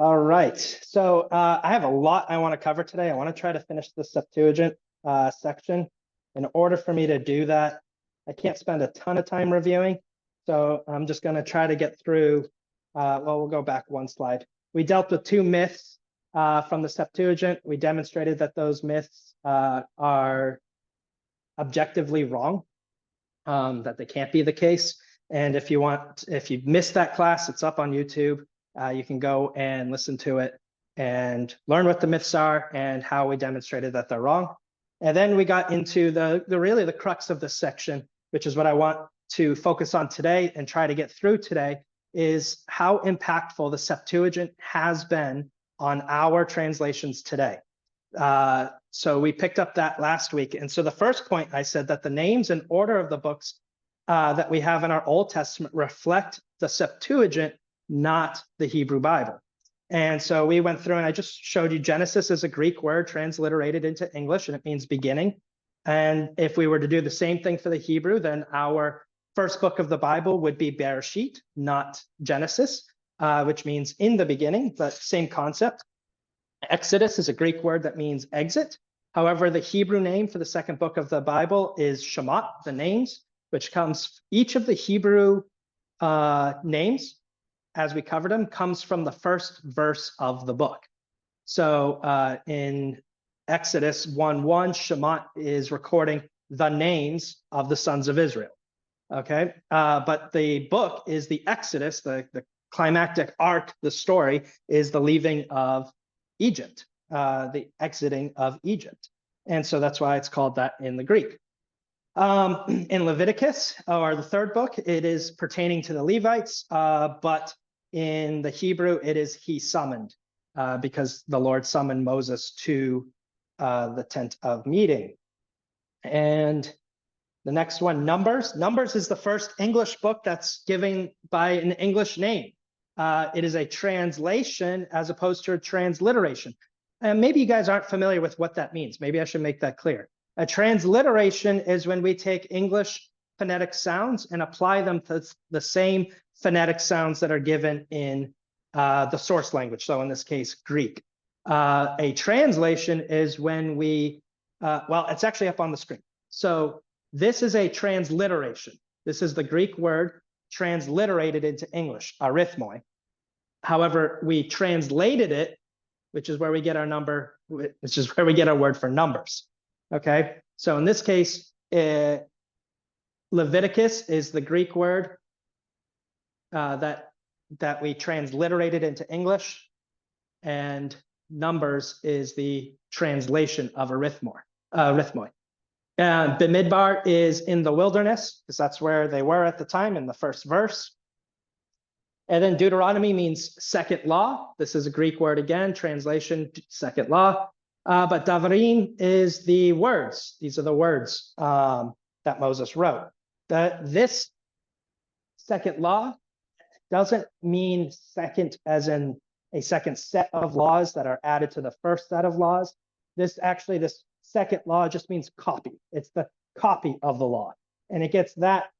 All right. So I have a lot I want to cover today. I want to try to finish the Septuagint section. In order for me to do that, I can't spend a ton of time reviewing. So I'm just going to try to get through. Well, we'll go back one slide. We dealt with two myths from the Septuagint. We demonstrated that those myths are objectively wrong, that they can't be the case. And if you've missed that class, it's up on YouTube. You can go and listen to it and learn what the myths are and how we demonstrated that they're wrong. And then we got into really the crux of this section, which is what I want to focus on today and try to get through today, is how impactful the Septuagint has been on our translations today. So we picked up that last week. And so the first point, I said that the names and order of the books that we have in our Old Testament reflect the Septuagint, not the Hebrew Bible. And so we went through and I just showed you Genesis is a Greek word transliterated into English, and it means beginning. And if we were to do the same thing for the Hebrew, then our first book of the Bible would be Bereshit, not Genesis, which means in the beginning, but same concept. Exodus is a Greek word that means exit. However, the Hebrew name for the second book of the Bible is Shemot, the names, which comes, each of the Hebrew names, as we covered them, comes from the first verse of the book. So in Exodus 1:1, Shemot is recording the names of the sons of Israel. Okay, but the book is the Exodus, the climactic arc, the story is the leaving of Egypt, the exiting of Egypt. And so that's why it's called that in the Greek. In Leviticus, or the third book, it is pertaining to the Levites, but in the Hebrew, it is he summoned, because the Lord summoned Moses to the tent of meeting. And the next one, Numbers. Numbers is the first English book that's given by an English name. It is a translation as opposed to a transliteration. And maybe you guys aren't familiar with what that means. Maybe I should make that clear. A transliteration is when we take English phonetic sounds and apply them to the same phonetic sounds that are given in the source language. So in this case, Greek. A translation is when we, well, it's actually up on the screen. So this is a transliteration. This is the Greek word transliterated into English, arithmoi. However, we translated it, which is where we get our number, which is where we get our word for numbers. Okay, so in this case, Leviticus is the Greek word that we transliterated into English, and Numbers is the translation of arithmoi. Bemidbar is in the wilderness, because that's where they were at the time in the first verse. And then Deuteronomy means second law. This is a Greek word again, translation, second law. But Davarim is the words. These are the words that Moses wrote. This second law doesn't mean second as in a second set of laws that are added to the first set of laws. This second law just means copy. It's the copy of the law. And it gets that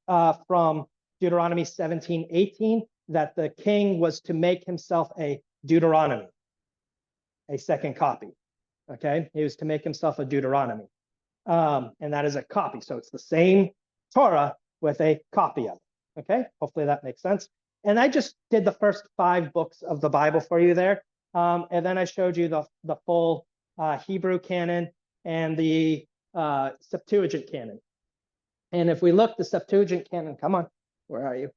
from Deuteronomy 17:18, that the king was to make himself a Deuteronomy, a second copy. Okay, he was to make himself a Deuteronomy. And that is a copy. So it's the same Torah with a copy of it. Okay, hopefully that makes sense. And I just did the first 5 books of the Bible for you there. And then I showed you the full Hebrew canon and the Septuagint canon. And if we look, the Septuagint canon, come on, where are you?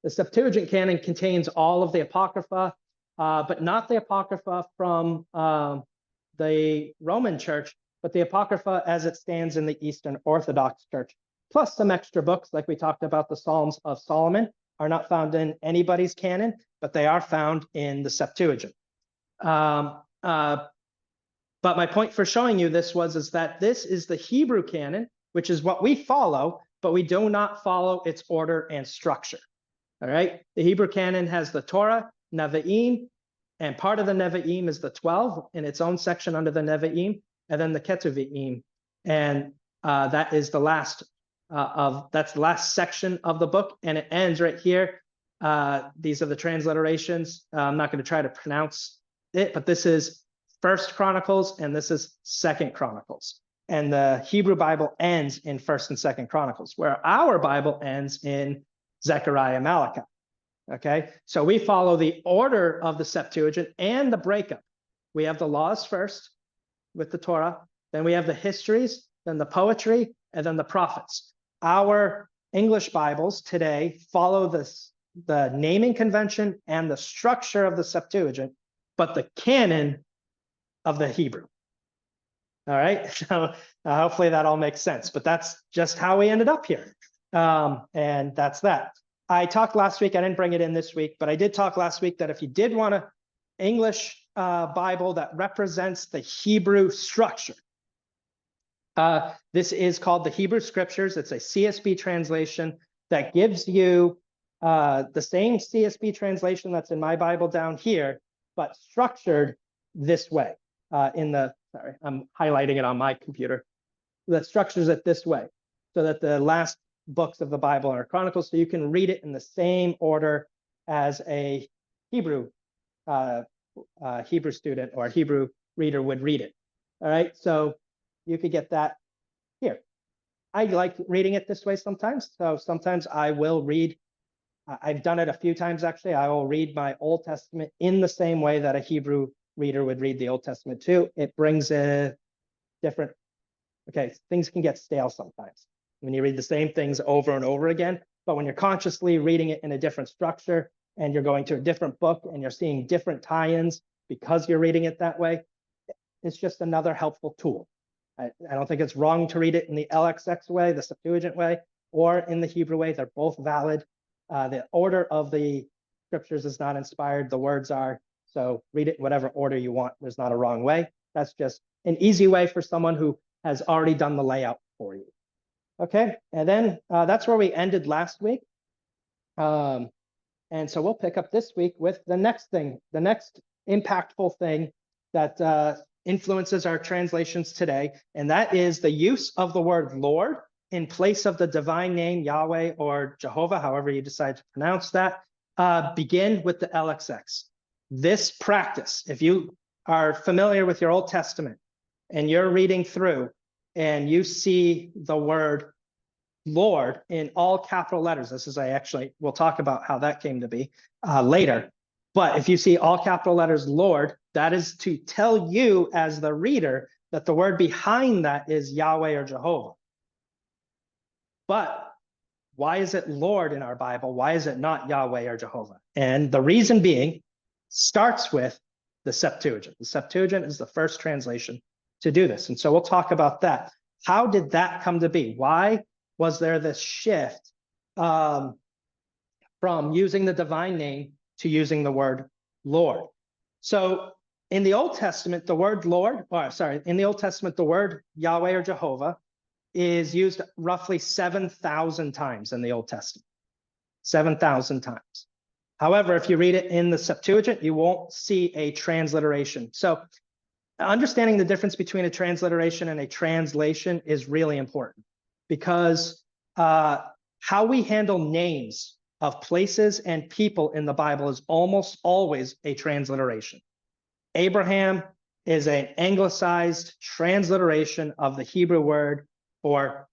The Septuagint canon contains all of the Apocrypha, but not the Apocrypha from the Roman Church, but the Apocrypha as it stands in the Eastern Orthodox Church, plus some extra books, like we talked about. The Psalms of Solomon are not found in anybody's canon, but they are found in the Septuagint. But my point for showing you this is that this is the Hebrew canon, which is what we follow, but we do not follow its order and structure. All right, the Hebrew canon has the Torah, Nevi'im, and part of the Nevi'im is the 12 in its own section under the Nevi'im, and then the Ketuvim, and that is the last that's the last section of the book, and it ends right here. These are the transliterations. I'm not going to try to pronounce it, but this is First Chronicles and this is Second Chronicles. And the Hebrew Bible ends in First and Second Chronicles, where our Bible ends in Zechariah, Malachi. Okay, so we follow the order of the Septuagint and the breakup. We have the laws first with the Torah, then we have the histories, then the poetry, and then the prophets. Our English Bibles today follow the naming convention and the structure of the Septuagint, but the canon of the Hebrew. All right, so hopefully that all makes sense, but that's just how we ended up here. And that's that. I talked last week, I didn't bring it in this week, but I did talk last week that if you did want an English Bible that represents the Hebrew structure, this is called the Hebrew Scriptures. It's a CSB translation that gives you the same CSB translation that's in my Bible down here, but structured this way. Sorry, I'm highlighting it on my computer. That structures it this way, so that the last books of the Bible are Chronicles, so you can read it in the same order as a Hebrew Hebrew student or Hebrew reader would read it. All right, so you could get that here. I like reading it this way sometimes. So sometimes I will read, I've done it a few times actually. I will read my Old Testament in the same way that a Hebrew reader would read the Old Testament too. It brings a different, okay, things can get stale sometimes when you read the same things over and over again. But when you're consciously reading it in a different structure and you're going to a different book and you're seeing different tie-ins because you're reading it that way, it's just another helpful tool. I don't think it's wrong to read it in the LXX way, the Septuagint way, or in the Hebrew way. They're both valid. The order of the scriptures is not inspired. The words are. So read it in whatever order you want. There's not a wrong way. That's just an easy way for someone who has already done the layout for you. Okay, and then that's where we ended last week. And so we'll pick up this week with the next thing, the next impactful thing that influences our translations today, and that is the use of the word Lord in place of the divine name Yahweh or Jehovah, however you decide to pronounce that. Begin with the LXX. This practice, if you are familiar with your Old Testament and you're reading through and you see the word Lord in all capital letters, we'll talk about how that came to be later. But if you see all capital letters Lord, that is to tell you as the reader that the word behind that is Yahweh or Jehovah. But why is it Lord in our Bible? Why is it not Yahweh or Jehovah? And the reason being starts with the Septuagint. The Septuagint is the first translation to do this. And so we'll talk about that. How did that come to be? Why was there this shift from using the divine name to using the word Lord? So in the Old Testament, the word Lord, in the Old Testament, the word Yahweh or Jehovah is used roughly 7,000 times in the Old Testament, 7,000 times. However, if you read it in the Septuagint, you won't see a transliteration. So understanding the difference between a transliteration and a translation is really important, because how we handle names of places and people in the Bible is almost always a transliteration. Abraham is an anglicized transliteration of the Hebrew word for,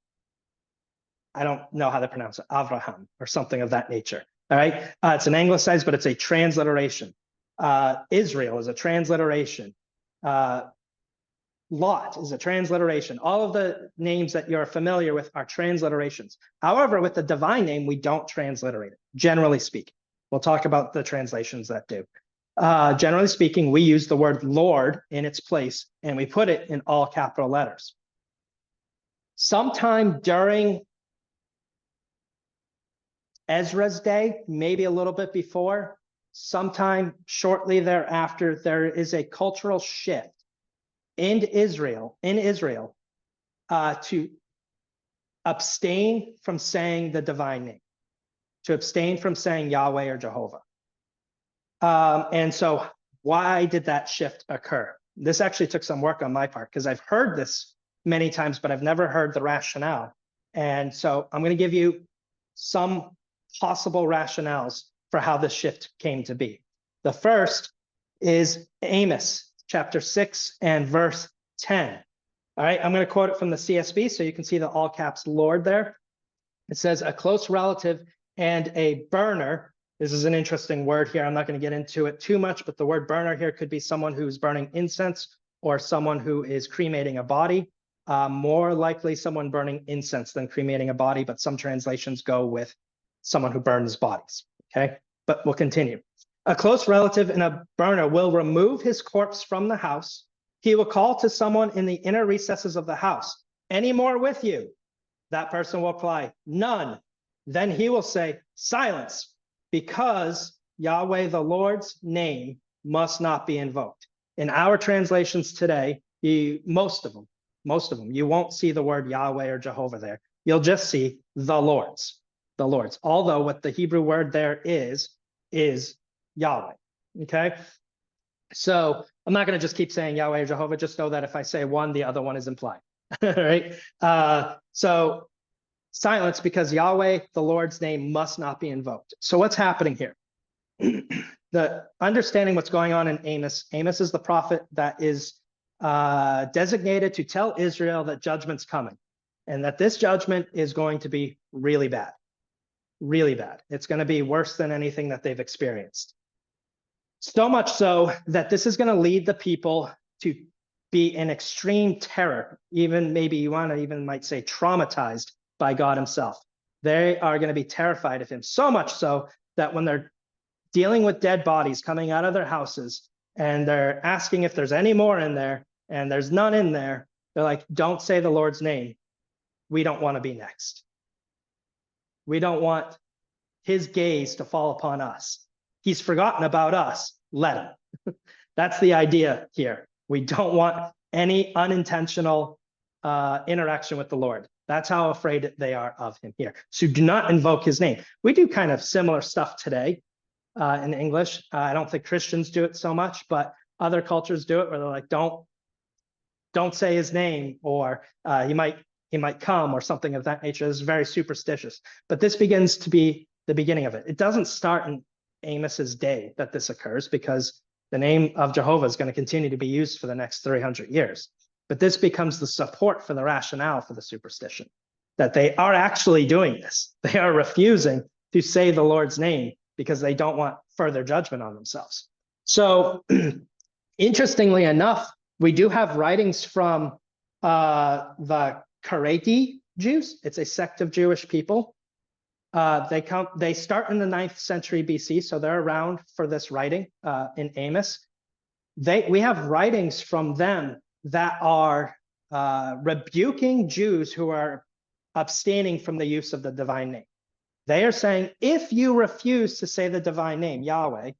I don't know how to pronounce it, Avraham or something of that nature. All right, it's an anglicized, but it's a transliteration. Israel is a transliteration. Lot is a transliteration. All of the names that you're familiar with are transliterations. However, with the divine name, we don't transliterate it, generally speaking. We'll talk about the translations that do. Generally speaking, we use the word Lord in its place, and we put it in all capital letters. Sometime during Ezra's day, maybe a little bit before, sometime shortly thereafter, there is a cultural shift in Israel to abstain from saying the divine name, to abstain from saying Yahweh or Jehovah. And so why did that shift occur? This actually took some work on my part, because I've heard this many times, but I've never heard the rationale. And so I'm going to give you some possible rationales for how this shift came to be. The first is Amos chapter 6 and verse 10. All right, I'm going to quote it from the CSB so you can see the all caps Lord there. It says, a close relative and a burner. This is an interesting word here. I'm not going to get into it too much, but the word burner here could be someone who's burning incense or someone who is cremating a body. More likely someone burning incense than cremating a body, but some translations go with someone who burns bodies. Okay, but we'll continue. A close relative and a burner will remove his corpse from the house. He will call to someone in the inner recesses of the house. Any more with you? That person will reply, none. Then he will say, silence, because Yahweh, the Lord's name, must not be invoked. In our translations today, most of them, you won't see the word Yahweh or Jehovah there. You'll just see the Lord's. Although what the Hebrew word there is Yahweh, okay? So I'm not going to just keep saying Yahweh or Jehovah. Just know that if I say one, the other one is implied, right? So silence, because Yahweh, the Lord's name, must not be invoked. So what's happening here? The understanding what's going on in Amos. Amos is the prophet that is designated to tell Israel that judgment's coming and that this judgment is going to be really bad. Really bad. It's going to be worse than anything that they've experienced. So much so that this is going to lead the people to be in extreme terror, even maybe you want to even might say traumatized by God himself. They are going to be terrified of him, so much so that when they're dealing with dead bodies coming out of their houses and they're asking if there's any more in there and there's none in there, they're like, don't say the Lord's name. We don't want to be next. We don't want his gaze to fall upon us. He's forgotten about us. Let him. That's the idea here. We don't want any unintentional interaction with the Lord. That's how afraid they are of him here. So do not invoke his name. We do kind of similar stuff today in English. I don't think Christians do it so much, but other cultures do it where they're like, don't say his name, or he might come, or something of that nature. This is very superstitious. But this begins to be the beginning of it. It doesn't start in Amos's day that this occurs, because the name of Jehovah is going to continue to be used for the next 300 years. But this becomes the support for the rationale for the superstition, that they are actually doing this. They are refusing to say the Lord's name because they don't want further judgment on themselves. So interestingly enough, we do have writings from the Kareti Jews. It's a sect of Jewish people. They start in the 9th century BC, so they're around for this writing in Amos. We have writings from them that are rebuking Jews who are abstaining from the use of the divine name. They are saying, if you refuse to say the divine name, Yahweh,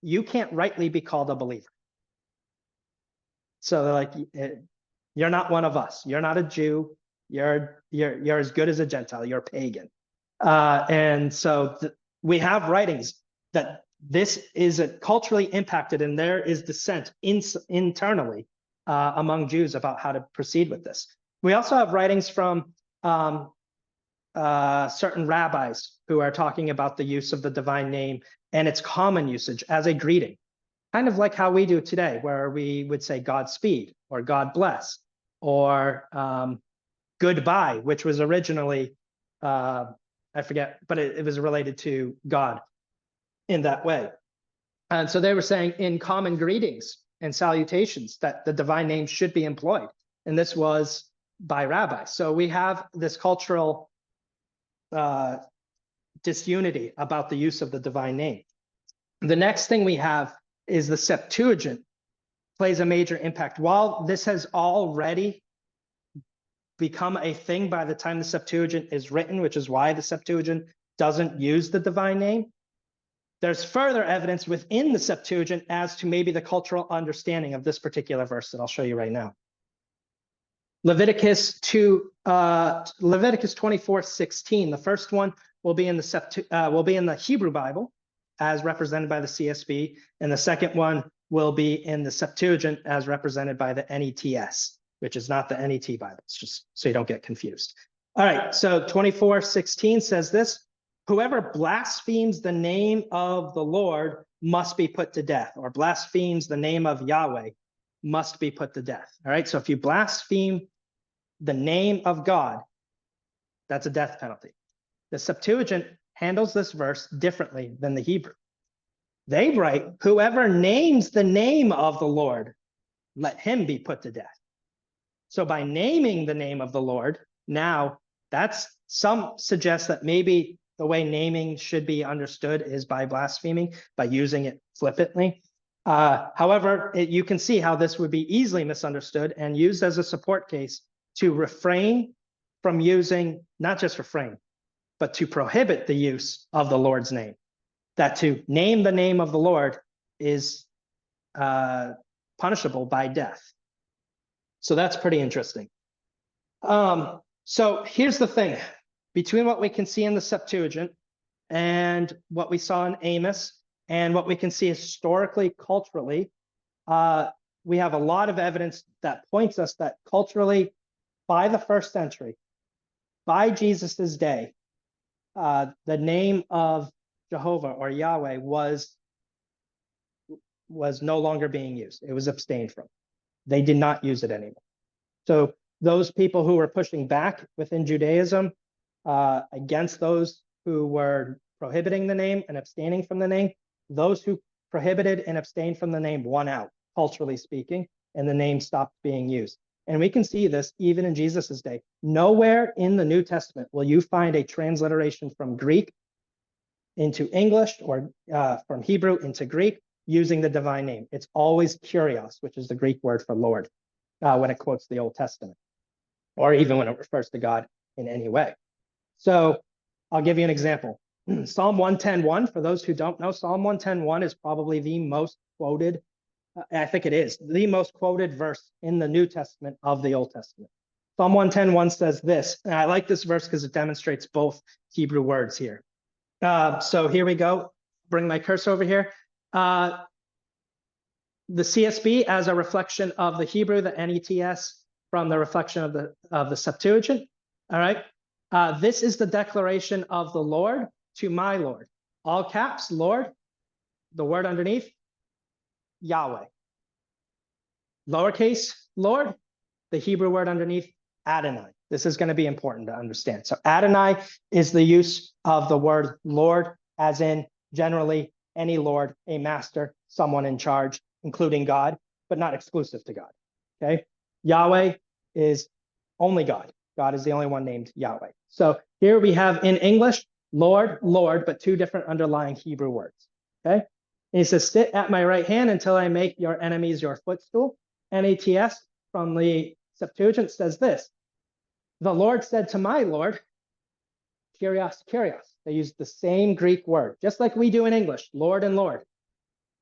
you can't rightly be called a believer. So they're like, you're not one of us. You're not a Jew. You're as good as a Gentile. You're a pagan. And so we have writings that this is culturally impacted, and there is dissent internally among Jews about how to proceed with this. We also have writings from certain rabbis who are talking about the use of the divine name and its common usage as a greeting, kind of like how we do today, where we would say Godspeed or God bless or goodbye, which was originally, I forget, but it was related to God in that way. And so they were saying in common greetings and salutations that the divine name should be employed. And this was by rabbis. So we have this cultural disunity about the use of the divine name. The next thing we have is the Septuagint plays a major impact. While this has already become a thing by the time the Septuagint is written, which is why the Septuagint doesn't use the divine name, there's further evidence within the Septuagint as to maybe the cultural understanding of this particular verse that I'll show you right now. Leviticus 24:16. The first one will be in the Hebrew Bible, as represented by the CSB, and the second one will be in the Septuagint, as represented by the NETS, which is not the NET Bible. It's just so you don't get confused. All right, so 24:16 says this: whoever blasphemes the name of the Lord must be put to death, or blasphemes the name of Yahweh must be put to death. All right. So if you blaspheme the name of God, that's a death penalty. The Septuagint handles this verse differently than the Hebrew. They write, whoever names the name of the Lord, let him be put to death. So by naming the name of the Lord, now some suggest that maybe the way naming should be understood is by blaspheming, by using it flippantly. However, you can see how this would be easily misunderstood and used as a support case to refrain from using, not just refrain, but to prohibit the use of the Lord's name. That to name the name of the Lord is punishable by death. So that's pretty interesting. So here's the thing. Between what we can see in the Septuagint and what we saw in Amos and what we can see historically, culturally, we have a lot of evidence that points us that culturally, by the 1st century, by Jesus's day, the name of Jehovah or Yahweh was no longer being used. It was abstained from. They did not use it anymore. So those people who were pushing back within Judaism against those who were prohibiting the name and abstaining from the name, those who prohibited and abstained from the name won out, culturally speaking, and the name stopped being used. And we can see this even in Jesus's day. Nowhere in the New Testament will you find a transliteration from Greek into English or from Hebrew into Greek using the divine name. It's always kurios, which is the Greek word for Lord, when it quotes the Old Testament, or even when it refers to God in any way. So I'll give you an example. Psalm 110:1, for those who don't know, Psalm 110:1 is probably the most quoted, I think it is, the most quoted verse in the New Testament of the Old Testament. Psalm 110:1 says this, and I like this verse because it demonstrates both Hebrew words here. So here we go. Bring my cursor over here. The CSB as a reflection of the Hebrew, the NETS from the reflection of the Septuagint. All right. This is the declaration of the Lord to my Lord. All caps, Lord. The word underneath, Yahweh. Lowercase, Lord. The Hebrew word underneath, Adonai. This is going to be important to understand. So Adonai is the use of the word Lord, as in generally any Lord, a master, someone in charge, including God, but not exclusive to God. Okay. Yahweh is only God. God is the only one named Yahweh. So here we have in English, Lord, Lord, but two different underlying Hebrew words. Okay. And he says, sit at my right hand until I make your enemies your footstool. NETS from the Septuagint says this. The Lord said to my Lord, kurios, kurios. They use the same Greek word, just like we do in English, Lord and Lord.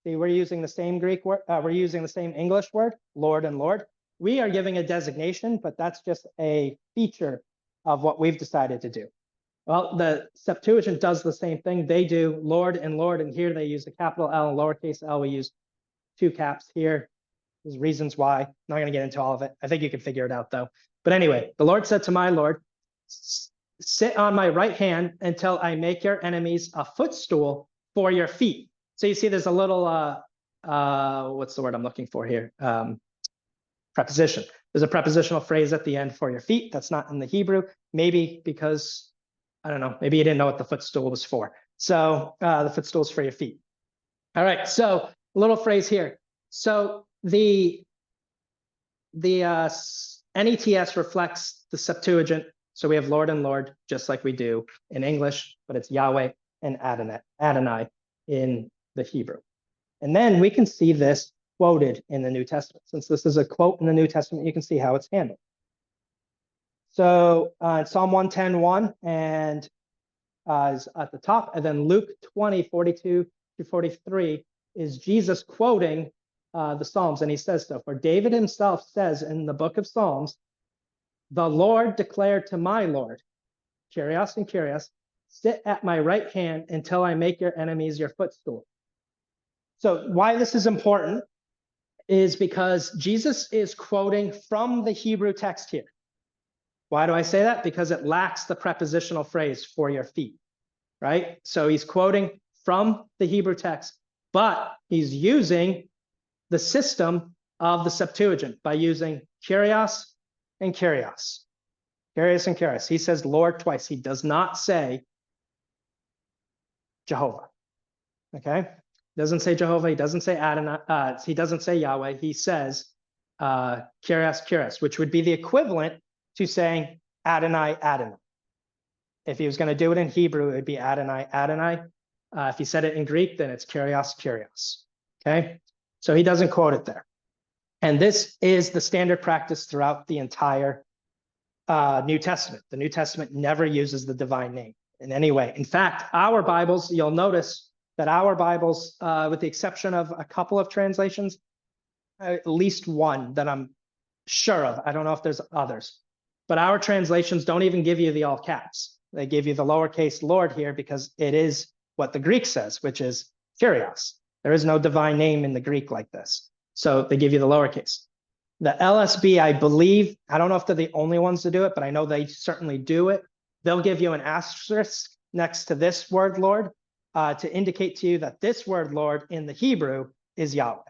See, we're using the same Greek word, we're using the same English word, Lord and Lord. We are giving a designation, but that's just a feature of what we've decided to do. Well, the Septuagint does the same thing. They do Lord and Lord, and here they use a capital L and lowercase l. We use two caps here. There's reasons why. I'm not going to get into all of it. I think you can figure it out, though. But anyway, the Lord said to my Lord, sit on my right hand until I make your enemies a footstool for your feet. So you see there's a little, what's the word I'm looking for here? Preposition. There's a prepositional phrase at the end for your feet. That's not in the Hebrew. Maybe because, I don't know, maybe you didn't know what the footstool was for. So the footstool is for your feet. All right, so a little phrase here. So the NETS reflects the Septuagint. So we have Lord and Lord, just like we do in English, but it's Yahweh and Adonai in the Hebrew. And then we can see this quoted in the New Testament. Since this is a quote in the New Testament, you can see how it's handled. So Psalm 110:1 and is at the top, and then Luke 20:42-43 is Jesus quoting the Psalms, and he says so. For David himself says in the book of Psalms, the Lord declared to my Lord, kurios and kurios, sit at my right hand until I make your enemies your footstool. So why this is important is because Jesus is quoting from the Hebrew text here. Why do I say that? Because it lacks the prepositional phrase for your feet, right? So he's quoting from the Hebrew text but he's using the system of the Septuagint by using Kyrios and Kyrios. Kyrios and Kyrios. He says Lord twice. He does not say Jehovah. Okay? Doesn't say Jehovah. He doesn't say Adonai. He doesn't say Yahweh. He says Kyrios, Kyrios, which would be the equivalent to saying Adonai, Adonai. If he was going to do it in Hebrew, it would be Adonai, Adonai. If he said it in Greek, then it's Kyrios, Kyrios. Okay? So he doesn't quote it there. And this is the standard practice throughout the entire New Testament. The New Testament never uses the divine name in any way. In fact, our Bibles, you'll notice that our Bibles, with the exception of a couple of translations, at least one that I'm sure of, I don't know if there's others, but our translations don't even give you the all caps. They give you the lowercase Lord here because it is what the Greek says, which is Kyrios. There is no divine name in the Greek like this. So they give you the lowercase. The LSB, I believe, I don't know if they're the only ones to do it, but I know they certainly do it. They'll give you an asterisk next to this word Lord to indicate to you that this word Lord in the Hebrew is Yahweh.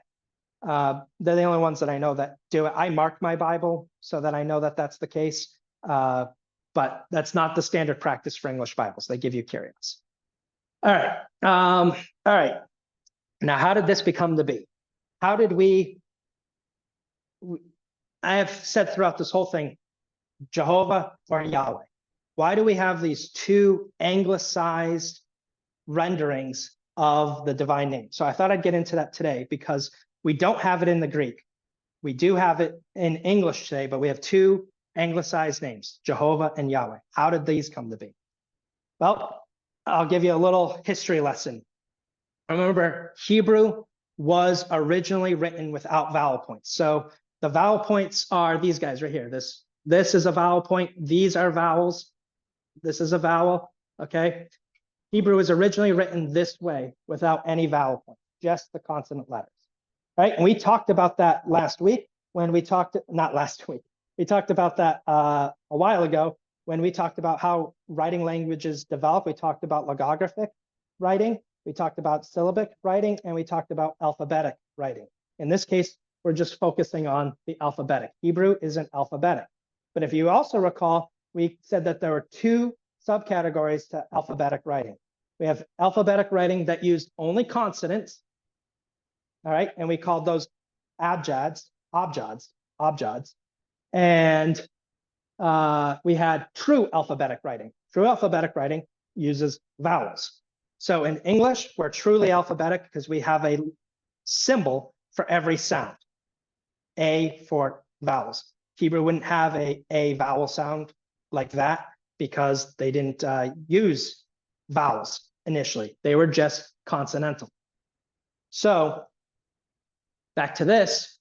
They're the only ones that I know that do it. I mark my Bible so that I know that that's the case, but that's not the standard practice for English Bibles. They give you Kyrios. All right. All right. Now, how did this come to be? How did I have said throughout this whole thing, Jehovah or Yahweh. Why do we have these two anglicized renderings of the divine name? So I thought I'd get into that today because we don't have it in the Greek. We do have it in English today, but we have two anglicized names, Jehovah and Yahweh. How did these come to be? Well, I'll give you a little history lesson. Remember, Hebrew was originally written without vowel points. So the vowel points are these guys right here. This is a vowel point. These are vowels. This is a vowel, okay? Hebrew was originally written this way without any vowel point, just the consonant letters, right? And we talked about that last week when we talked, not last week, we talked about that a while ago when we talked about how writing languages develop. We talked about logographic writing, we talked about syllabic writing, and we talked about alphabetic writing. In this case, we're just focusing on the alphabetic. Hebrew isn't alphabetic. But if you also recall, we said that there were two subcategories to alphabetic writing. We have alphabetic writing that used only consonants, all right? And we called those abjads. And we had true alphabetic writing. True alphabetic writing uses vowels. So in English, we're truly alphabetic because we have a symbol for every sound. A for vowels. Hebrew wouldn't have a vowel sound like that because they didn't use vowels initially. They were just consonantal. So back to this,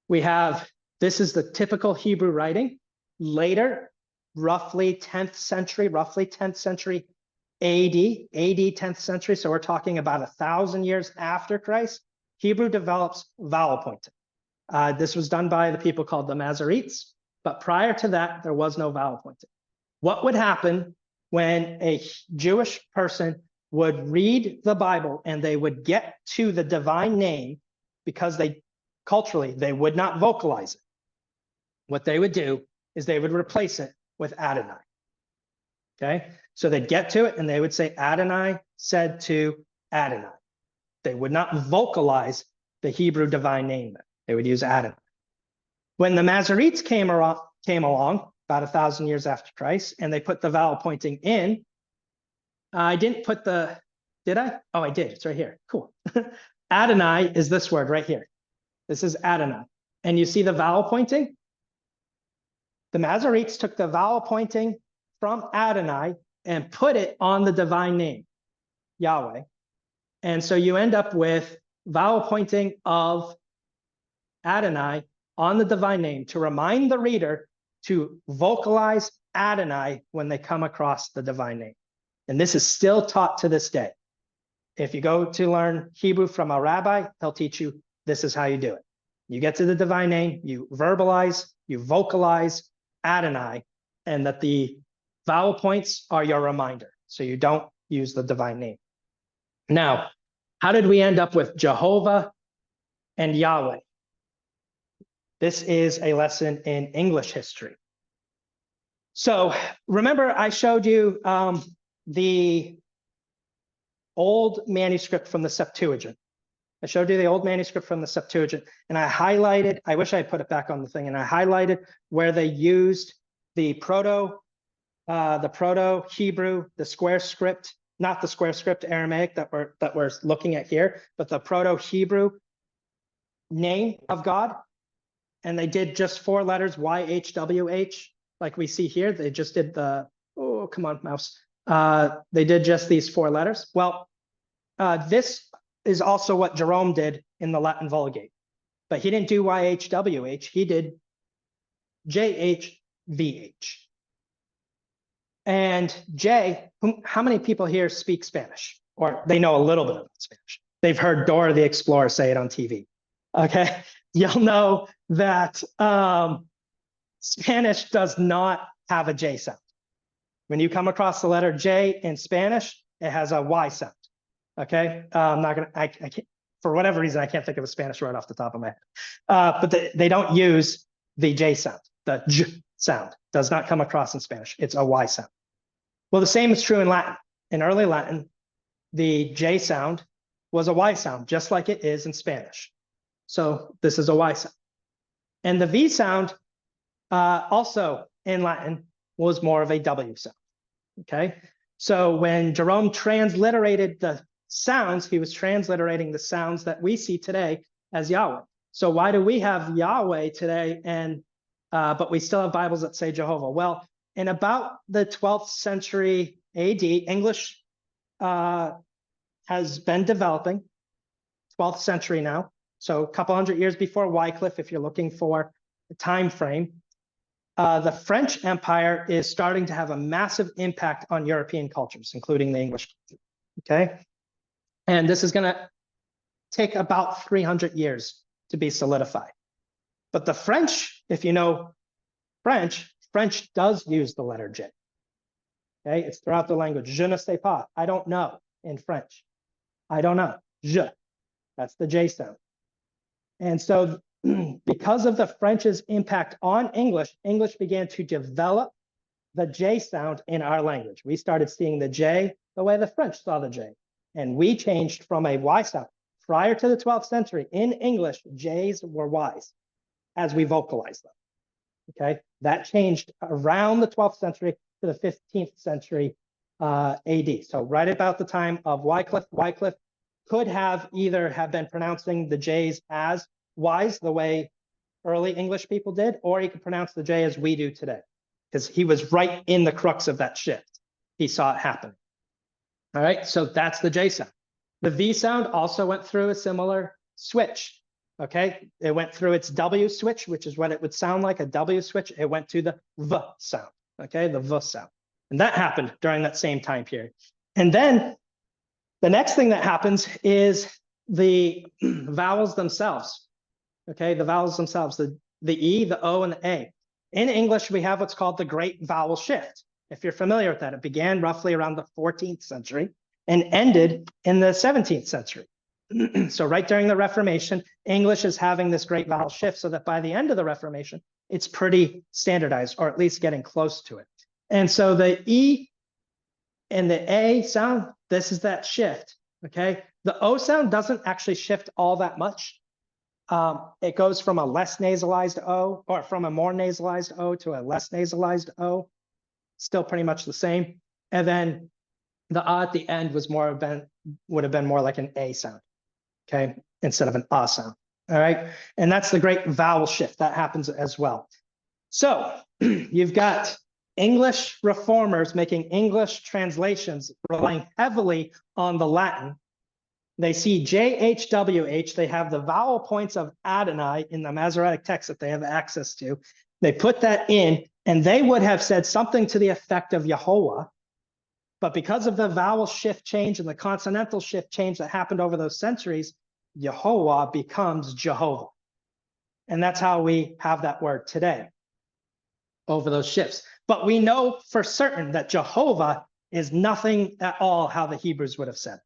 we have, this is the typical Hebrew writing. Later, roughly 10th century AD, 10th century. So we're talking about 1,000 years after Christ, Hebrew develops vowel pointing. This was done by the people called the Masoretes, but prior to that, there was no vowel pointing. What would happen when a Jewish person would read the Bible and they would get to the divine name because culturally, they would not vocalize it. What they would do is they would replace it with Adonai. Okay, so they'd get to it and they would say Adonai said to Adonai. They would not vocalize the Hebrew divine name. They would use Adonai. When the Masoretes came along about 1,000 years after Christ, and they put the vowel pointing in, I didn't put did I? Oh, I did. It's right here. Cool. Adonai is this word right here. This is Adonai. And you see the vowel pointing? The Masoretes took the vowel pointing from Adonai and put it on the divine name, Yahweh. And so you end up with vowel pointing of Adonai on the divine name to remind the reader to vocalize Adonai when they come across the divine name. And this is still taught to this day. If you go to learn Hebrew from a rabbi, he'll teach you this is how you do it. You get to the divine name, you verbalize, you vocalize Adonai, and that the vowel points are your reminder. So you don't use the divine name. Now, How did we end up with Jehovah and Yahweh? This is a lesson in English history. So remember I showed you the old manuscript from the Septuagint. I showed you the old manuscript from the Septuagint, and I highlighted, I wish I had put it back on the thing, and I highlighted where they used the Proto-Hebrew, the square script, not the square script Aramaic that we're looking at here, but the Proto-Hebrew name of God. And they did just 4 letters, YHWH, like we see here. They just did the, oh, come on, mouse. They did just these 4 letters. Well, this is also what Jerome did in the Latin Vulgate. But he didn't do YHWH, he did JHVH. And J, how many people here speak Spanish? Or they know a little bit of Spanish? They've heard Dora the Explorer say it on TV. Okay, you'll know that Spanish does not have a J sound. When you come across the letter J in Spanish, it has a Y sound. Okay, I'm not gonna, I can't, for whatever reason, I can't think of a Spanish word off the top of my head. But they don't use the J sound. The J sound does not come across in Spanish. It's a Y sound. Well, the same is true in Latin. In early Latin, the J sound was a Y sound, just like it is in Spanish. So this is a Y sound. And the V sound also in Latin was more of a W sound. Okay. So when Jerome transliterated the sounds, he was transliterating the sounds that we see today as Yahweh. So why do we have Yahweh today and but we still have Bibles that say Jehovah? Well, in about the 12th century AD, English has been developing, 12th century now. So a couple hundred years before Wycliffe, if you're looking for a time frame. The French Empire is starting to have a massive impact on European cultures, including the English culture, okay? And this is gonna take about 300 years to be solidified. But the French, if you know French does use the letter J, okay? It's throughout the language. Je ne sais pas, I don't know in French. I don't know, je, that's the J sound. And so because of the French's impact on English, English began to develop the J sound in our language. We started seeing the J the way the French saw the J. And we changed from a Y sound. Prior to the 12th century, in English, J's were Y's as we vocalized them. Okay, that changed around the 12th century to the 15th century AD. So right about the time of Wycliffe, Wycliffe could have either have been pronouncing the J's as Y's the way early English people did, or he could pronounce the J as we do today, because he was right in the crux of that shift. He saw it happen. All right, so that's the J sound. The V sound also went through a similar switch. Okay, it went through its W switch, which is what it would sound like, a W switch. It went to the V sound, okay, the V sound. And that happened during that same time period. And then the next thing that happens is the vowels themselves. Okay, the vowels themselves, the E, the O, and the A. In English, we have what's called the Great Vowel Shift. If you're familiar with that, it began roughly around the 14th century and ended in the 17th century. So right during the Reformation, English is having this great vowel shift so that by the end of the Reformation, it's pretty standardized, or at least getting close to it. And so the E and the A sound, this is that shift, okay? The O sound doesn't actually shift all that much. It goes from a less nasalized O, or from a more nasalized O to a less nasalized O, still pretty much the same. And then the A at the end was would have been more like an A sound, okay, instead of an A sound. All right, and that's the great vowel shift that happens as well. So you've got English reformers making English translations, relying heavily on the Latin. They see JHWH, they have the vowel points of Adonai in the Masoretic text that they have access to. They put that in, and they would have said something to the effect of Yehovah. But because of the vowel shift change and the consonantal shift change that happened over those centuries, Yehovah becomes Jehovah. And that's how we have that word today over those shifts. But we know for certain that Jehovah is nothing at all how the Hebrews would have said.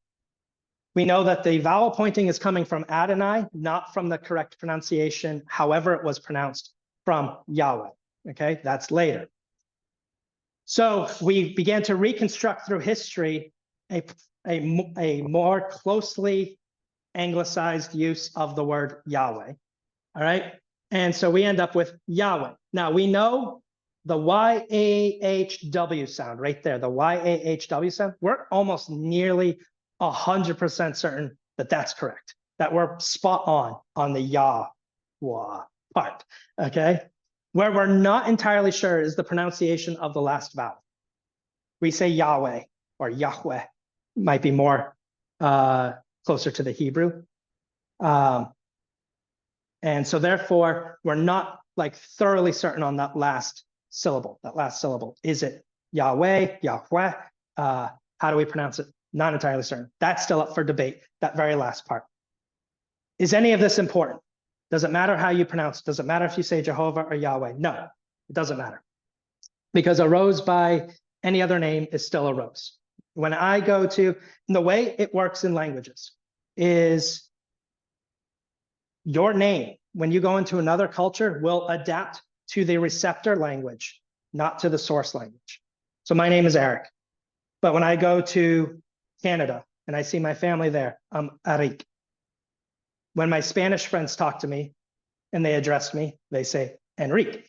We know that the vowel pointing is coming from Adonai, not from the correct pronunciation, however it was pronounced, from Yahweh. Okay, that's later. So we began to reconstruct through history a more closely anglicized use of the word Yahweh. All right. And so we end up with Yahweh. Now we know the YAHW sound right there, the YAHW sound. We're almost nearly 100% certain that that's correct, that we're spot on the Yahweh part. Okay. Where we're not entirely sure is the pronunciation of the last vowel. We say Yahweh or Yahweh, might be more closer to the Hebrew. And so therefore, we're not like thoroughly certain on that last syllable. Is it Yahweh, Yahweh? How do we pronounce it? Not entirely certain. That's still up for debate, that very last part. Is any of this important? Does it matter how you pronounce it? Does it matter if you say Jehovah or Yahweh? No, it doesn't matter. Because a rose by any other name is still a rose. When I go to, the way it works in languages is your name, when you go into another culture, will adapt to the receptor language, not to the source language. So my name is Eric. But when I go to Canada and I see my family there, I'm Eric. When my Spanish friends talk to me and they address me, they say Enrique.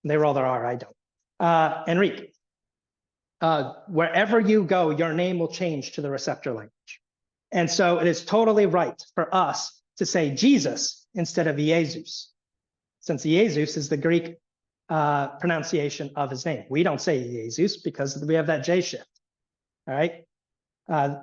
They roll their R, I don't. Enrique. Wherever you go, your name will change to the receptor language. And so it is totally right for us to say Jesus instead of Jesus, since Jesus is the Greek pronunciation of his name. We don't say Jesus because we have that J shift. All right.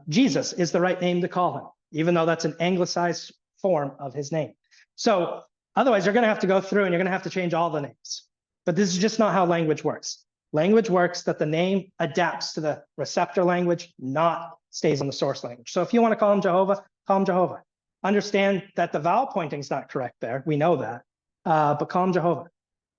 Jesus is the right name to call him, even though that's an anglicized form of his name. So otherwise, you're going to have to go through and you're going to have to change all the names. But this is just not how language works. Language works that the name adapts to the receptor language, not stays in the source language. So if you want to call him Jehovah, call him Jehovah. Understand that the vowel pointing is not correct there. We know that. But call him Jehovah.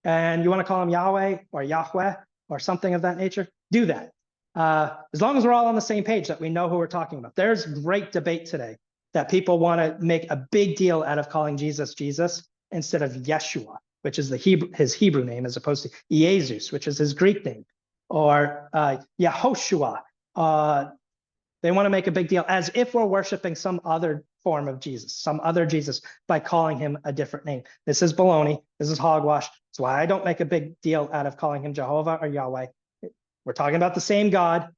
And you want to call him Yahweh or Yahweh or something of that nature, do that. As long as we're all on the same page that we know who we're talking about. There's great debate today that people want to make a big deal out of calling Jesus Jesus instead of Yeshua, which is his Hebrew name, as opposed to Jesus, which is his Greek name, or Yehoshua. They want to make a big deal as if we're worshiping some other form of Jesus, some other Jesus, by calling him a different name. This is baloney. This is hogwash. That's why I don't make a big deal out of calling him Jehovah or Yahweh. We're talking about the same God.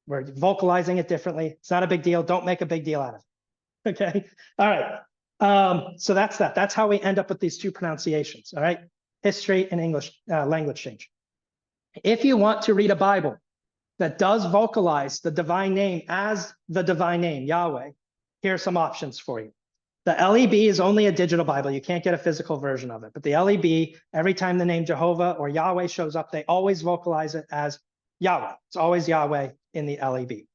We're vocalizing it differently. It's not a big deal. Don't make a big deal out of it. Okay. All right. So that's that. That's how we end up with these two pronunciations. All right. History and English language change. If you want to read a Bible that does vocalize the divine name as the divine name, Yahweh, here are some options for you. The LEB is only a digital Bible. You can't get a physical version of it. But the LEB, every time the name Jehovah or Yahweh shows up, they always vocalize it as Yahweh. It's always Yahweh in the LEB.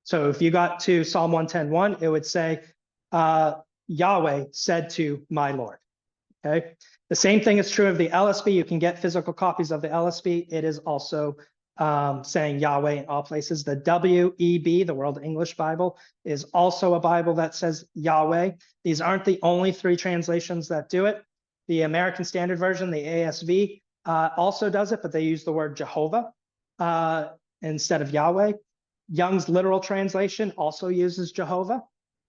So if you got to Psalm 110:1, it would say, Yahweh said to my Lord. Okay. The same thing is true of the LSB. You can get physical copies of the LSB. It is also saying Yahweh in all places. The WEB, the World English Bible, is also a Bible that says Yahweh. These aren't the only three translations that do it. The American Standard Version, the ASV, also does it, but they use the word Jehovah instead of Yahweh. Young's literal translation also uses Jehovah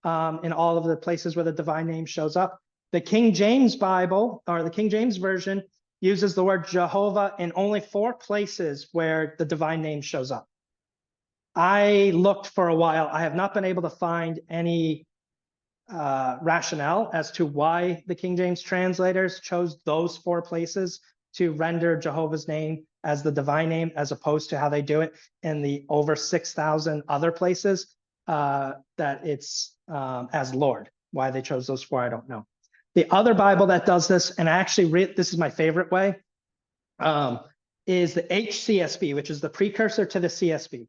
in all of the places where the divine name shows up. The King James Bible, or the King James Version, uses the word Jehovah in only 4 places where the divine name shows up. I looked for a while. I have not been able to find any rationale as to why the King James translators chose those 4 places to render Jehovah's name as the divine name, as opposed to how they do it in the over 6,000 other places that it's as Lord. Why they chose those 4, I don't know. The other Bible that does this, and actually this is my favorite way, is the HCSB, which is the precursor to the CSB.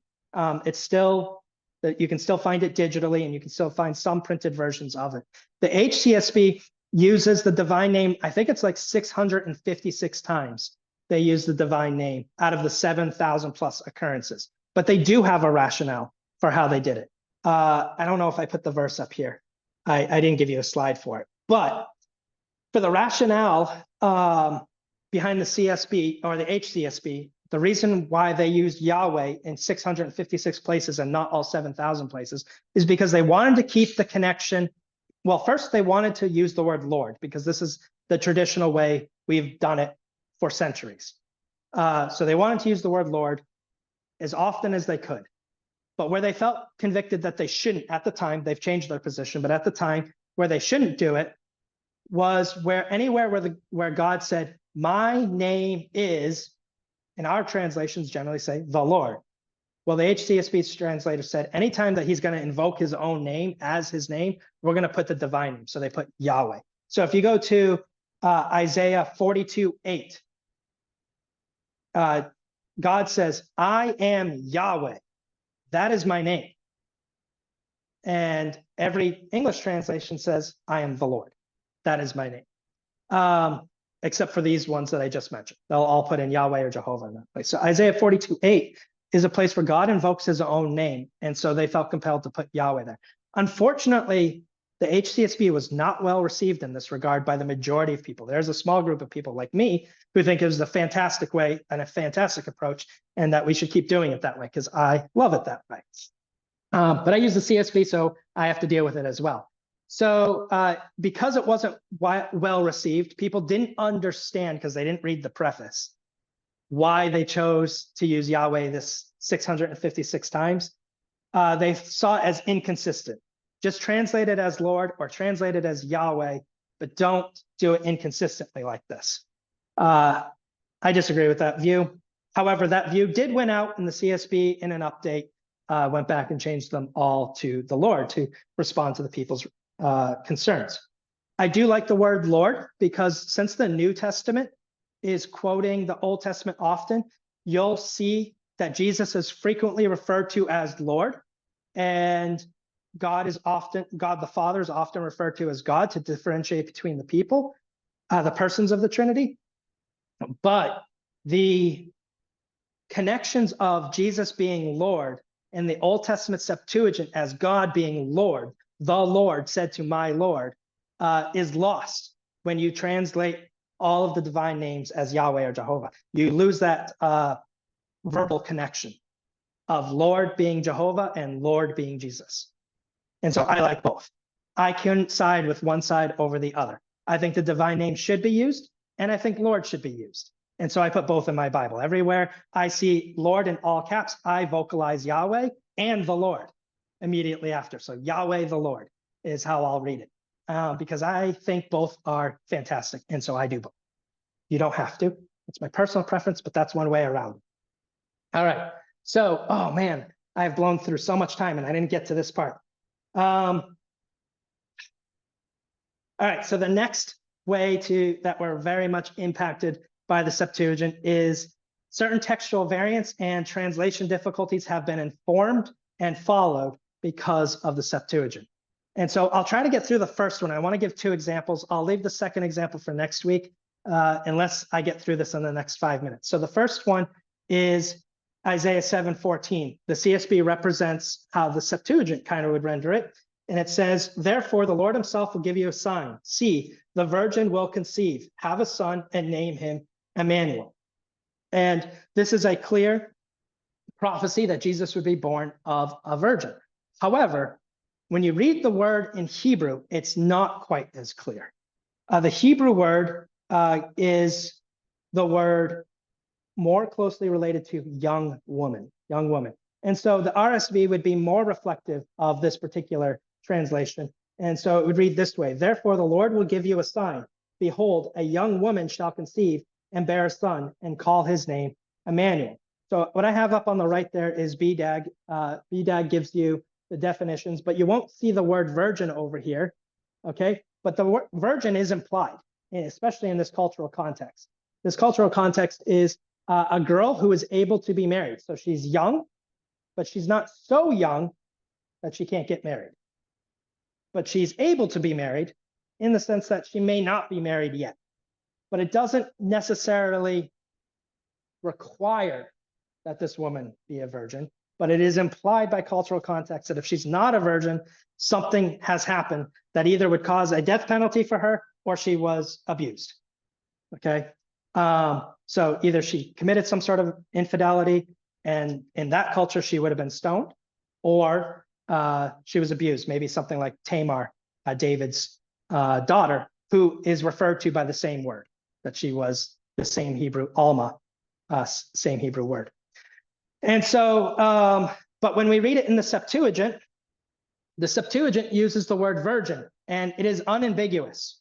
It's still, you can still find it digitally, and you can still find some printed versions of it. The HCSB uses the divine name, I think it's like 656 times they use the divine name out of the 7,000 plus occurrences. But they do have a rationale for how they did it. I don't know if I put the verse up here. I didn't give you a slide for it. But for the rationale behind the CSB or the HCSB, the reason why they used Yahweh in 656 places and not all 7,000 places is because they wanted to keep the connection. Well, first, they wanted to use the word Lord because this is the traditional way we've done it for centuries. So they wanted to use the word Lord as often as they could. But where they felt convicted that they shouldn't at the time, they've changed their position, but at the time where they shouldn't do it was anywhere where God said, my name is, and our translations generally say the Lord. Well, the HCSB's translator said, anytime that he's going to invoke his own name as his name, we're going to put the divine name. So they put Yahweh. So if you go to Isaiah 42:8, God says, I am Yahweh. That is my name. And every English translation says, I am the Lord. That is my name. Except for these ones that I just mentioned. They'll all put in Yahweh or Jehovah in that place. So Isaiah 42:8 is a place where God invokes his own name. And so they felt compelled to put Yahweh there. Unfortunately, the HCSB was not well received in this regard by the majority of people. There's a small group of people like me who think it was a fantastic way and a fantastic approach, and that we should keep doing it that way because I love it that way. But I use the CSB, so I have to deal with it as well. So because it wasn't well received, people didn't understand because they didn't read the preface why they chose to use Yahweh this 656 times. They saw it as inconsistent. Just translate it as Lord or translate it as Yahweh, but don't do it inconsistently like this. I disagree with that view. However, that view did win out in the CSB in an update, went back and changed them all to the Lord to respond to the people's concerns. I do like the word Lord because since the New Testament is quoting the Old Testament often, you'll see that Jesus is frequently referred to as Lord, and God the Father is often referred to as God to differentiate between the people, the persons of the Trinity. But the connections of Jesus being Lord and the Old Testament Septuagint as God being Lord, the Lord said to my Lord, is lost when you translate all of the divine names as Yahweh or Jehovah. You lose that verbal connection of Lord being Jehovah and Lord being Jesus. And so I like both. I couldn't side with one side over the other. I think the divine name should be used, and I think Lord should be used. And so I put both in my Bible. Everywhere I see Lord in all caps, I vocalize Yahweh and the Lord immediately after. So Yahweh the Lord is how I'll read it, because I think both are fantastic. And so I do both. You don't have to. It's my personal preference, but that's one way around it. All right. So, oh man, I've blown through so much time and I didn't get to this part. All right. So the next way that we're very much impacted by the Septuagint is certain textual variants and translation difficulties have been informed and followed because of the Septuagint. And so I'll try to get through the first one. I want to give 2 examples. I'll leave the second example for next week, unless I get through this in the next 5 minutes. So the first one is Isaiah 7:14. The CSB represents how the Septuagint kind of would render it. And it says, therefore, the Lord himself will give you a sign. See, the virgin will conceive, have a son, and name him Emmanuel. And this is a clear prophecy that Jesus would be born of a virgin. However, when you read the word in Hebrew, it's not quite as clear. The Hebrew word is the word more closely related to young woman. And so the RSV would be more reflective of this particular translation. And so it would read this way, therefore the Lord will give you a sign. Behold, a young woman shall conceive and bear a son and call his name Emmanuel. So what I have up on the right there is BDAG. BDAG gives you the definitions, but you won't see the word virgin over here, okay? But the word virgin is implied, especially in this cultural context. This cultural context is a girl who is able to be married. So she's young, but she's not so young that she can't get married. But she's able to be married in the sense that she may not be married yet. But it doesn't necessarily require that this woman be a virgin. but it is implied by cultural context that if she's not a virgin, something has happened that either would cause a death penalty for her or she was abused. Okay. So either she committed some sort of infidelity, and in that culture, she would have been stoned, or she was abused, maybe something like Tamar, David's daughter, who is referred to by the same word, that she was the same Hebrew, Alma, same Hebrew word. And so, but when we read it in the Septuagint uses the word virgin, and it is unambiguous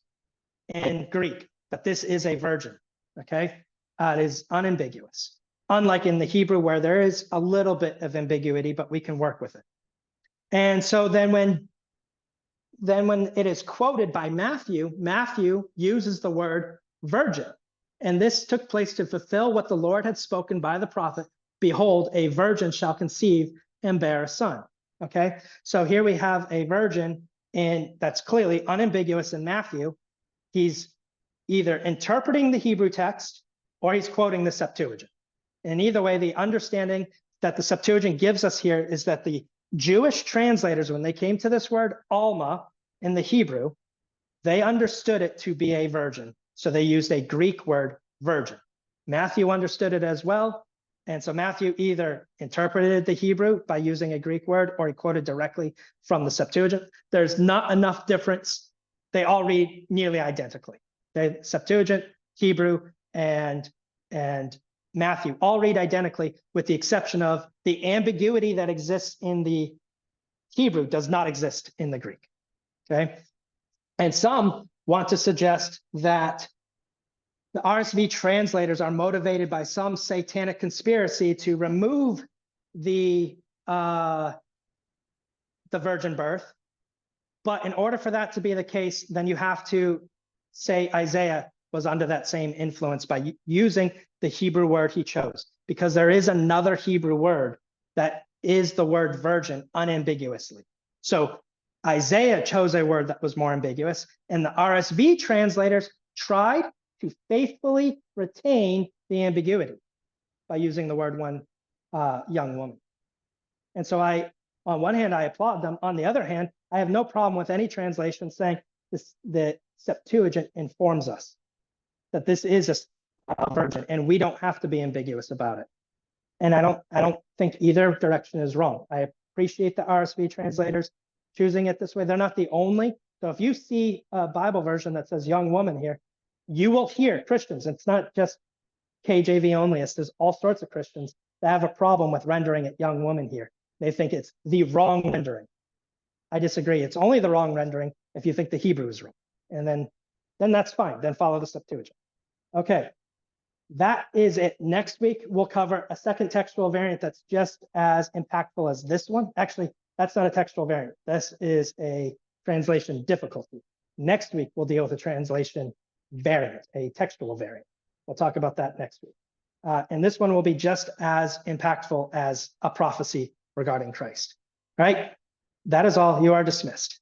in Greek that this is a virgin, okay? It is unambiguous, unlike in the Hebrew where there is a little bit of ambiguity, but we can work with it. And so then when it is quoted by Matthew, Matthew uses the word virgin. And this took place to fulfill what the Lord had spoken by the prophet. Behold, a virgin shall conceive and bear a son. Okay, so here we have a virgin, and that's clearly unambiguous in Matthew. He's either interpreting the Hebrew text or he's quoting the Septuagint. And either way, the understanding that the Septuagint gives us here is that the Jewish translators, when they came to this word Alma in the Hebrew, they understood it to be a virgin. So they used a Greek word, virgin. Matthew understood it as well. And so Matthew either interpreted the Hebrew by using a Greek word, or he quoted directly from the Septuagint. There's not enough difference. They all read nearly identically. The Septuagint, Hebrew, and Matthew all read identically, with the exception of the ambiguity that exists in the Hebrew does not exist in the Greek. Okay. And some want to suggest that the RSV translators are motivated by some satanic conspiracy to remove the virgin birth. But in order for that to be the case, then you have to say Isaiah was under that same influence by using the Hebrew word he chose, because there is another Hebrew word that is the word virgin unambiguously. So Isaiah chose a word that was more ambiguous, and the RSV translators tried to faithfully retain the ambiguity by using the word one young woman. And so on one hand, I applaud them. On the other hand, I have no problem with any translation saying the Septuagint informs us that this is a virgin, and we don't have to be ambiguous about it. And I don't think either direction is wrong. I appreciate the RSV translators choosing it this way. They're not the only. So if you see a Bible version that says young woman here, you will hear Christians. It's not just KJV onlyists. There's all sorts of Christians that have a problem with rendering it young woman here. They think it's the wrong rendering. I disagree. It's only the wrong rendering if you think the Hebrew is wrong. And then that's fine. Then follow the Septuagint. Okay. That is it. Next week, we'll cover a second textual variant that's just as impactful as this one. Actually, that's not a textual variant. This is a translation difficulty. Next week, we'll deal with a translation variant, a textual variant. We'll talk about that next week. And this one will be just as impactful as a prophecy regarding Christ. All right, that is all. You are dismissed.